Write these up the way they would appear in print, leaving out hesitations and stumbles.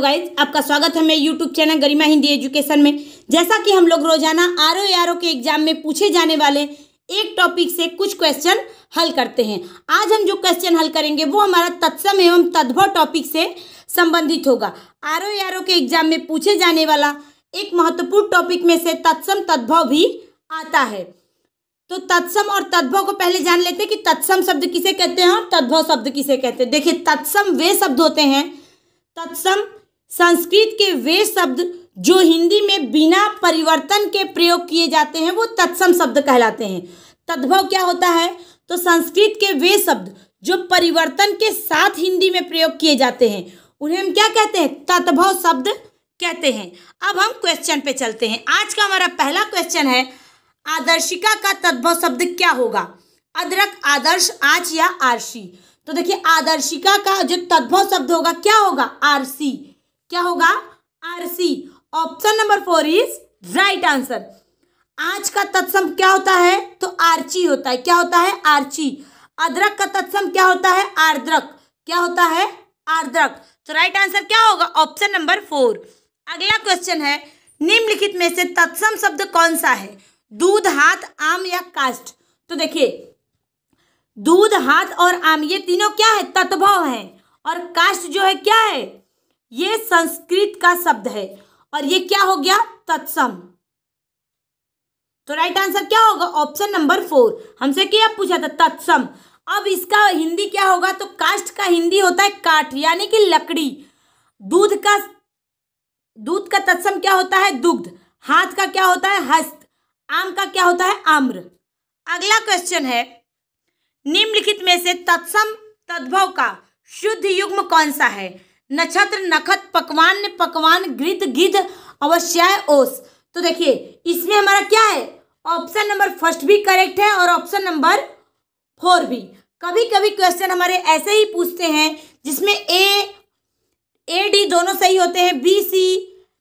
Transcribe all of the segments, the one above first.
Hello guys, आपका स्वागत है मेरे यूट्यूब चैनल गरिमा हिंदी एजुकेशन में। जैसा कि हम लोग रोजाना आरओ के एग्जाम में पूछे जाने वाले एक टॉपिक से कुछ क्वेश्चन हल करते हैं। आज हम जो क्वेश्चन हल करेंगे वो हमारा तत्सम एवं तद्भव टॉपिक से संबंधित होगा। आरओ के एग्जाम में पूछे जाने वाला एक महत्वपूर्ण टॉपिक में से तत्सम तद्भव भी आता है। तो तत्सम और तद्भव को पहले जान लेते हैं कि तत्सम शब्द किसे कहते हैं और तद्भव शब्द किसे कहते हैं। देखिए, तत्सम वे शब्द होते हैं, तत्सम संस्कृत के वे शब्द जो हिंदी में बिना परिवर्तन के प्रयोग किए जाते हैं वो तत्सम शब्द कहलाते हैं। तद्भव क्या होता है? तो संस्कृत के वे शब्द जो परिवर्तन के साथ हिंदी में प्रयोग किए जाते हैं उन्हें हम क्या कहते हैं? तद्भव शब्द कहते हैं। अब हम क्वेश्चन पे चलते हैं। आज का हमारा पहला क्वेश्चन है, आदर्शिका का तद्भव शब्द क्या होगा? अदरक, आदर्श, आँच या आरसी। तो देखिए, आदर्शिका का जो तद्भव शब्द होगा क्या होगा? आरसी। क्या होगा? RC. Option number 4 is right answer. आँच का तत्सम क्या होता है? तो आर्ची होता है। क्या होता है? आर्ची। अदरक का तत्सम क्या होता है? आर्द्रक। क्या होता है? आर्द्रक। तो राइट आंसर क्या होगा? Option number 4। अगला क्वेश्चन है, निम्नलिखित में से तत्सम शब्द कौन सा है? दूध, हाथ, आम या काष्ठ। तो देखिए, दूध, हाथ और आम ये तीनों क्या है? तद्भव हैं। और काष्ठ जो है क्या है? ये संस्कृत का शब्द है और ये क्या हो गया? तत्सम। तो राइट आंसर क्या होगा? Option number 4। हमसे क्या पूछा था? तत्सम। अब इसका हिंदी क्या होगा? तो काष्ठ का हिंदी होता है काठ, यानी कि लकड़ी। दूध का तत्सम क्या होता है? दुग्ध। हाथ का क्या होता है? हस्त। आम का क्या होता है? आम्र। अगला क्वेश्चन है, निम्नलिखित में से तत्सम तद्भव का शुद्ध युग्म कौन सा है? नक्षत्र, नखत, पकवान, पकवान, घृत, गिद्ध, अवश्याय, ओस। तो देखिए, इसमें हमारा क्या है? ऑप्शन नंबर फर्स्ट भी करेक्ट है और ऑप्शन नंबर 4 भी। कभी कभी क्वेश्चन हमारे ऐसे ही पूछते हैं जिसमें ए डी दोनों सही होते हैं, बी सी।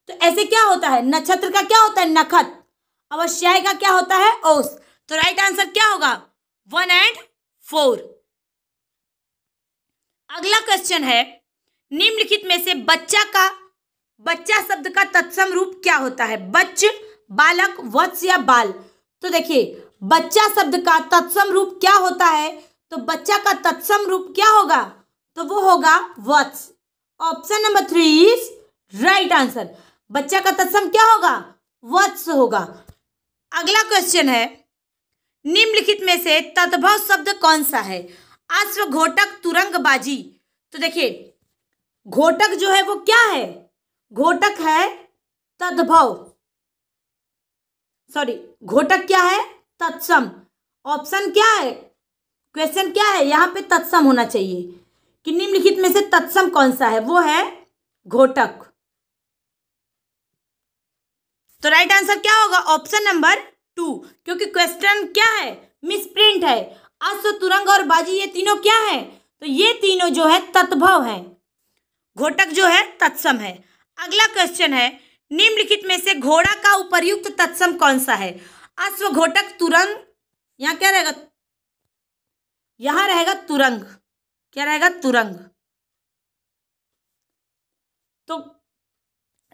तो ऐसे क्या होता है? नक्षत्र का क्या होता है? नखत। अवश्याय का क्या होता है? ओस। तो राइट आंसर क्या होगा? 1 और 4। अगला क्वेश्चन है, निम्नलिखित में से बच्चा शब्द का तत्सम रूप क्या होता है? बच्च, बालक, वत्स या बाल। तो देखिए, बच्चा शब्द का तत्सम रूप क्या होता है? तो बच्चा का तत्सम रूप क्या होगा? तो वो होगा वत्स। Option number 3 is right answer. बच्चा का तत्सम क्या होगा? वत्स होगा। अगला क्वेश्चन है, निम्नलिखित में से तद्भव शब्द कौन सा है? अश्व, घोटक, तुरंगबाजी। तो देखिए, घोटक जो है वो क्या है? घोटक है तद्भव, घोटक क्या है? तत्सम। ऑप्शन क्या है? क्वेश्चन क्या है? यहाँ पे तत्सम होना चाहिए कि निम्नलिखित में से तत्सम कौन सा है? वो है घोटक। तो राइट आंसर क्या होगा? ऑप्शन नंबर 2, क्योंकि क्वेश्चन क्या है? मिसप्रिंट है। अश्व, तुरंग और बाजी ये तीनों क्या है? तो ये तीनों जो है तद्भव है, घोटक जो है तत्सम है। अगला क्वेश्चन है, निम्नलिखित में से घोड़ा का उपर्युक्त तत्सम कौन सा है? अश्व, घोटक, तुरंग। यहाँ क्या रहेगा? यहाँ रहेगा तुरंग। क्या रहेगा? तुरंग। तो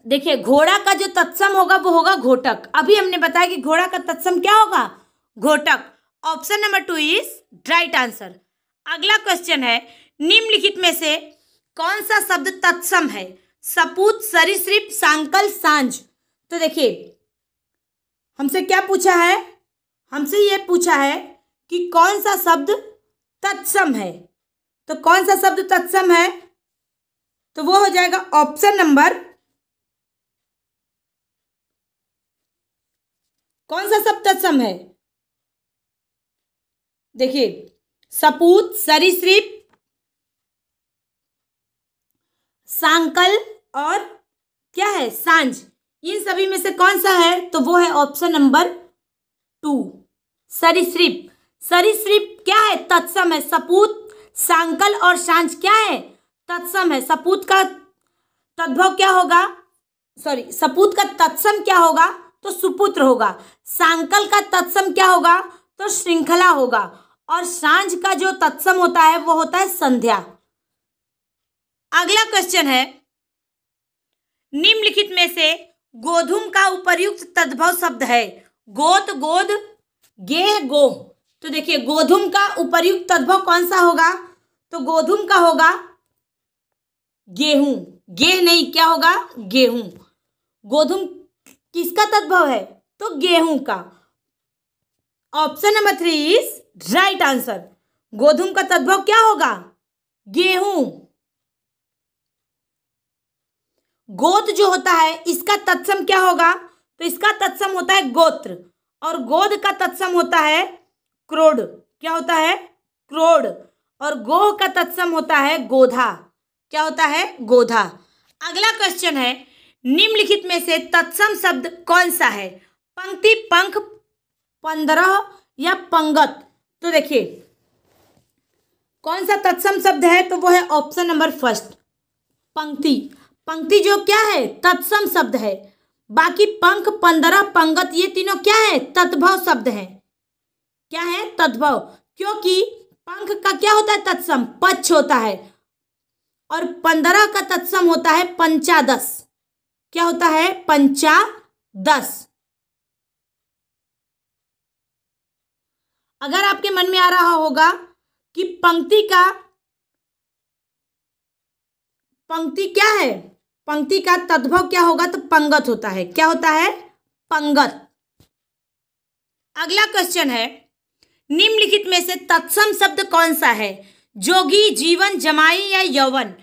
देखिए, घोड़ा का जो तत्सम होगा वो होगा घोटक। अभी हमने बताया कि घोड़ा का तत्सम क्या होगा? घोटक। Option number 2 is right answer. अगला क्वेश्चन है, निम्नलिखित में से कौन सा शब्द तत्सम है? सपूत, सरीसृप, सांकल, सांझ। तो देखिए, हमसे क्या पूछा है? हमसे ये पूछा है कि कौन सा शब्द तत्सम है। तो कौन सा शब्द तत्सम है? तो वो हो जाएगा ऑप्शन नंबर, कौन सा शब्द तत्सम है? देखिए, सपूत, सरीसृप, सांकल और क्या है? सांझ। इन सभी में से कौन सा है? तो वो है ऑप्शन नंबर 2, सरीसृप। सरीसृप क्या है? तत्सम है। सपूत, सांकल और सांझ क्या है? तत्सम है। सपूत का तद्भव क्या होगा? सपूत का तत्सम क्या होगा? तो सुपुत्र होगा। सांकल का तत्सम क्या होगा? तो श्रृंखला होगा। और सांझ का जो तत्सम होता है वो होता है संध्या। अगला क्वेश्चन है, निम्नलिखित में से गोधूम का उपर्युक्त तद्भव शब्द है। गोत, गोद, गेह, गोह। तो देखिए गोधूम का उपर्युक्त तद्भव कौन सा होगा? तो गोधूम का होगा गेहूं। गेह नहीं, क्या होगा? गेहूं। गोधूम किसका तद्भव है? तो गेहूं का। Option number 3 is right answer. गोधूम का तद्भव क्या होगा? गेहूं। गोत जो होता है इसका तत्सम क्या होगा? तो इसका तत्सम होता है गोत्र, और गोद का तत्सम होता है क्रोड। क्या होता है? क्रोड। और गोह का तत्सम होता है गोधा। क्या होता है? गोधा। अगला क्वेश्चन है, निम्नलिखित में से तत्सम शब्द कौन सा है? पंक्ति, पंख, 15 या पंगत। तो देखिए कौन सा तत्सम शब्द है? तो वो है ऑप्शन नंबर फर्स्ट, पंक्ति। पंक्ति जो क्या है? तत्सम शब्द है। बाकी पंख, 15, पंगत ये तीनों क्या है? तद्भव शब्द हैं। क्या है? तद्भव। क्योंकि पंख का क्या होता है? तत्सम पक्ष होता है, और 15 का तत्सम होता है पंचादश। क्या होता है? पंचादश। अगर आपके मन में आ रहा होगा कि पंक्ति क्या है, पंक्ति का तद्भव क्या होगा, तो पंगत होता है। क्या होता है? पंगत। अगला क्वेश्चन है, निम्नलिखित में से तत्सम शब्द कौन सा है? जोगी, जीवन, जमाई या यौवन।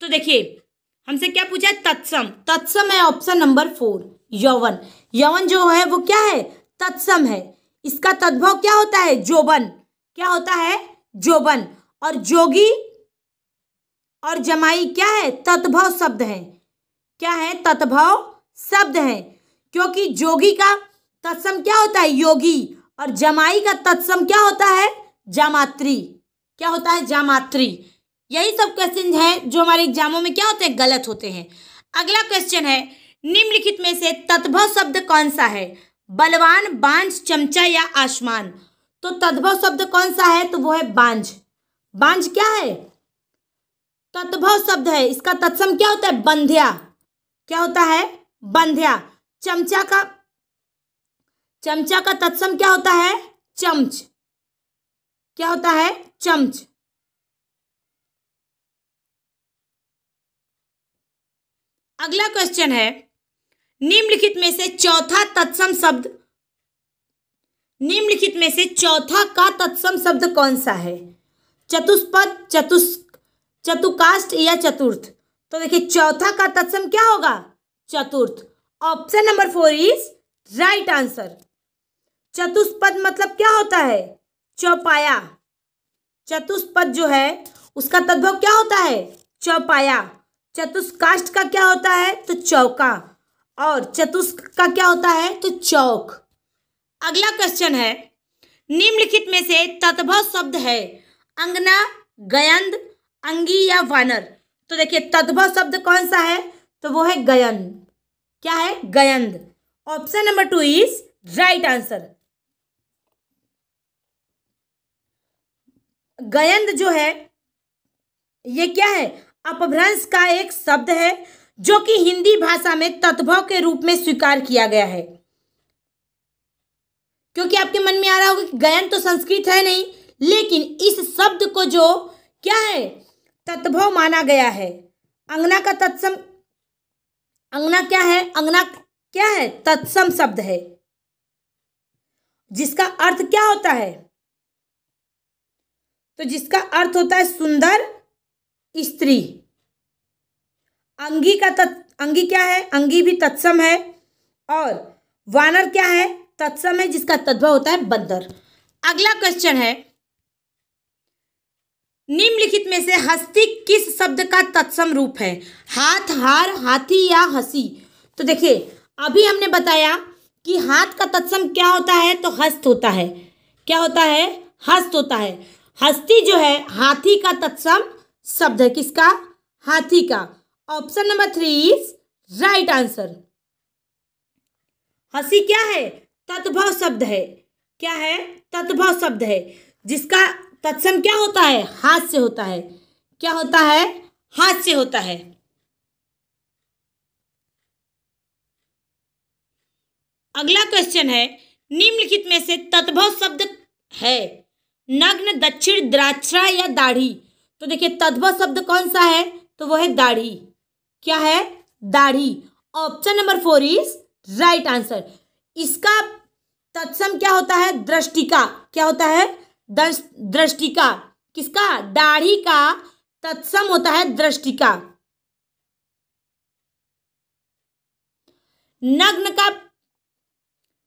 तो देखिए हमसे क्या पूछा है? तत्सम। तत्सम है ऑप्शन नंबर 4, यौवन। यौवन जो है वो क्या है? तत्सम है। इसका तद्भव क्या होता है? जोबन। क्या होता है? जोबन। और जोगी और जमाई क्या है? तद्भव शब्द है। क्या है? तद्भव शब्द है। क्योंकि जोगी का तत्सम क्या होता है? योगी। और जमाई का तत्सम क्या होता है? जामात्री। क्या होता है? जामात्री। यही सब क्वेश्चन है जो हमारे एग्जामों में क्या होते हैं? गलत होते हैं। अगला क्वेश्चन है, निम्नलिखित में से तद्भव शब्द कौन सा है? बलवान, बांझ, चमचा या आसमान। तो तद्भव शब्द कौन सा है? तो वो है बांझ। बांझ क्या है? तद्भव शब्द है। इसका तत्सम क्या होता है? बंध्या। क्या होता है? बंध्या। चमचा का तत्सम क्या होता है? चमच। क्या होता है? चमच। अगला क्वेश्चन है, निम्नलिखित में से चौथा का तत्सम शब्द कौन सा है? चतुष्पद, चतुकाष्ट या चतुर्थ। तो देखिए चौथा का तत्सम क्या होगा? चतुर्थ। Option number 4 is right answer. चतुष्पद मतलब क्या होता है? चौपाया। चतुष्पद जो है उसका तद्भव क्या होता है? चौपाया। चतुष्काष्ट का क्या होता है? तो चौका। और चतुष्क का क्या होता है? तो चौक। अगला क्वेश्चन है, निम्नलिखित में से तद्भव शब्द है अंगना, गयंद, अंगी या वानर। तो देखिए तद्भव शब्द कौन सा है? तो वो है गयंद। क्या है? गयंद। Option number 2 is right answer. गयंद जो है ये क्या है? अपभ्रंश का एक शब्द है जो कि हिंदी भाषा में तद्भव के रूप में स्वीकार किया गया है। क्योंकि आपके मन में आ रहा होगा कि गयन तो संस्कृत है नहीं, लेकिन इस शब्द को जो क्या है? तद्भव माना गया है। अंगना का तत्सम, अंगना क्या है? अंगना क्या है? तत्सम शब्द है, जिसका अर्थ क्या होता है? तो जिसका अर्थ होता है सुंदर स्त्री। अंगी क्या है? अंगी भी तत्सम है। और वानर क्या है? तत्सम है, जिसका तद्भव होता है बंदर। अगला क्वेश्चन है, निम्नलिखित में से हस्ती किस शब्द का तत्सम रूप है? हाथ, हार, हाथी या हंसी। तो देखिए अभी हमने बताया कि हाथ का तत्सम क्या होता है? तो हस्त होता है। क्या होता है? हस्त होता है। हस्ती जो है हाथी का तत्सम शब्द है। किसका? हाथी का। Option number 3 is right answer. हंसी क्या है? तद्भव शब्द है। क्या है? तद्भव शब्द है, जिसका तत्सम क्या होता है? हाथ से होता है। क्या होता है? हाथ से होता है। अगला क्वेश्चन है, निम्नलिखित में से तद्भव शब्द है नग्न, दक्षिण, द्राक्षा या दाढ़ी। तो देखिए तद्भव शब्द कौन सा है, तो वो है दाढ़ी। क्या है, दाढ़ी। Option number 4 is right answer. इसका तत्सम क्या होता है, दृष्टिका। क्या होता है, दृष्टिका। किसका, दाढ़ी का तत्सम होता है दृष्टिका।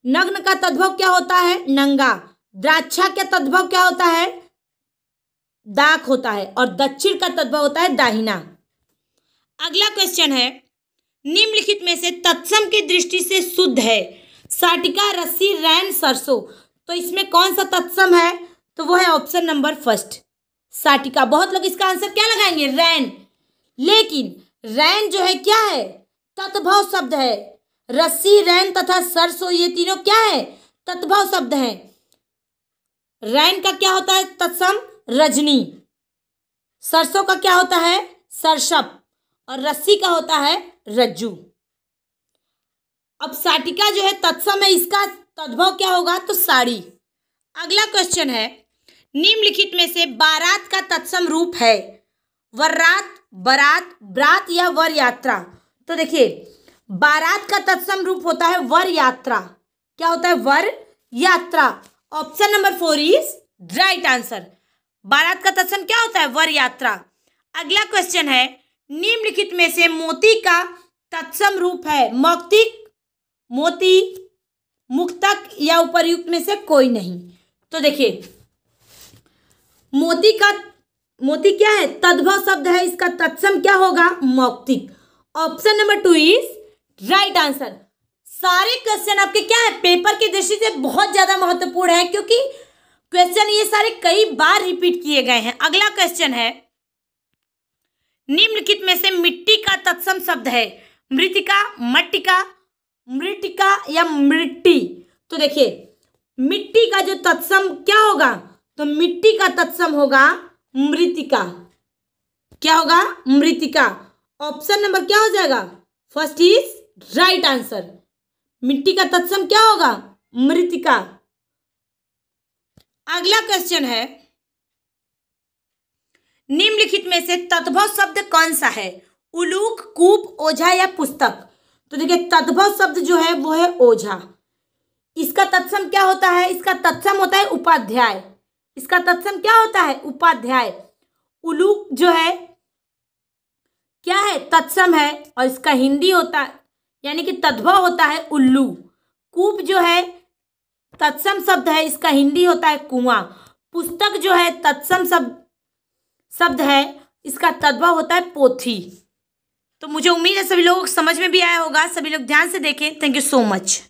नग्न का तद्भव क्या होता है, नंगा। द्राक्षा का तद्भव क्या होता है, दाख होता है। और दक्षिण का तद्भव होता है दाहिना। अगला क्वेश्चन है, निम्नलिखित में से तत्सम की दृष्टि से शुद्ध है साटिका, रस्सी, रैन, सरसों। तो इसमें कौन सा तत्सम है, तो वो है ऑप्शन नंबर 1 साटिका। बहुत लोग इसका आंसर क्या लगाएंगे, रैन। लेकिन रैन जो है क्या है, तत्भव शब्द है। रस्सी, रैन तथा सरसों ये तीनों क्या है, तत्भव शब्द हैं। रैन का क्या होता है तत्सम, रजनी। सरसों का क्या होता है, सरसप। और रस्सी का होता है रज्जू। अब साटिका जो है तत्सम है, इसका तद्भव क्या होगा, तो साड़ी। अगला क्वेश्चन है, निम्नलिखित में से बारात का तत्सम रूप है वर्रात, बारात, ब्रात या वर यात्रा। तो देखिए बारात का तत्सम रूप होता है वर यात्रा। क्या होता है, वर यात्रा। Option number 4 is right answer. बारात का तत्सम क्या होता है, वर यात्रा। अगला क्वेश्चन है, निम्नलिखित में से मोती का तत्सम रूप है मौक्तिक, मोती, मुक्तक या उपर्युक्त में से कोई नहीं। तो देखिए मोती क्या है, तद्भव शब्द है। इसका तत्सम क्या होगा, मौक्तिक। Option number 2 is right answer. सारे क्वेश्चन आपके क्या है, पेपर की दृष्टि से बहुत ज्यादा महत्वपूर्ण है, क्योंकि क्वेश्चन ये सारे कई बार रिपीट किए गए हैं। अगला क्वेश्चन है, निम्नलिखित में से मिट्टी का तत्सम शब्द है मृतिका, मट्टिका, मृतिका या मृट्टी। तो देखिए मिट्टी का जो तत्सम क्या होगा, तो मिट्टी का तत्सम होगा मृतिका। क्या होगा, मृतिका। ऑप्शन नंबर क्या हो जाएगा, 1 इज राइट आंसर। मिट्टी का तत्सम क्या होगा, मृतिका। अगला क्वेश्चन है, निम्नलिखित में से तद्भव शब्द कौन सा है, उलूक, कूप, ओझा या पुस्तक। तो देखिए तद्भव शब्द जो है वो है ओझा। इसका तत्सम क्या होता है, इसका तत्सम होता है उपाध्याय। इसका तत्सम क्या होता है, उपाध्याय। उलूक जो है क्या है, तत्सम है, और इसका हिंदी होता है यानी कि तद्भव होता है उल्लू। कूप जो है तत्सम शब्द है, इसका हिंदी होता है कुआं। पुस्तक जो है तत्सम शब्द है, इसका तद्भव होता है पोथी। तो मुझे उम्मीद है सभी लोगों को समझ में भी आया होगा। सभी लोग ध्यान से देखें। Thank you so much.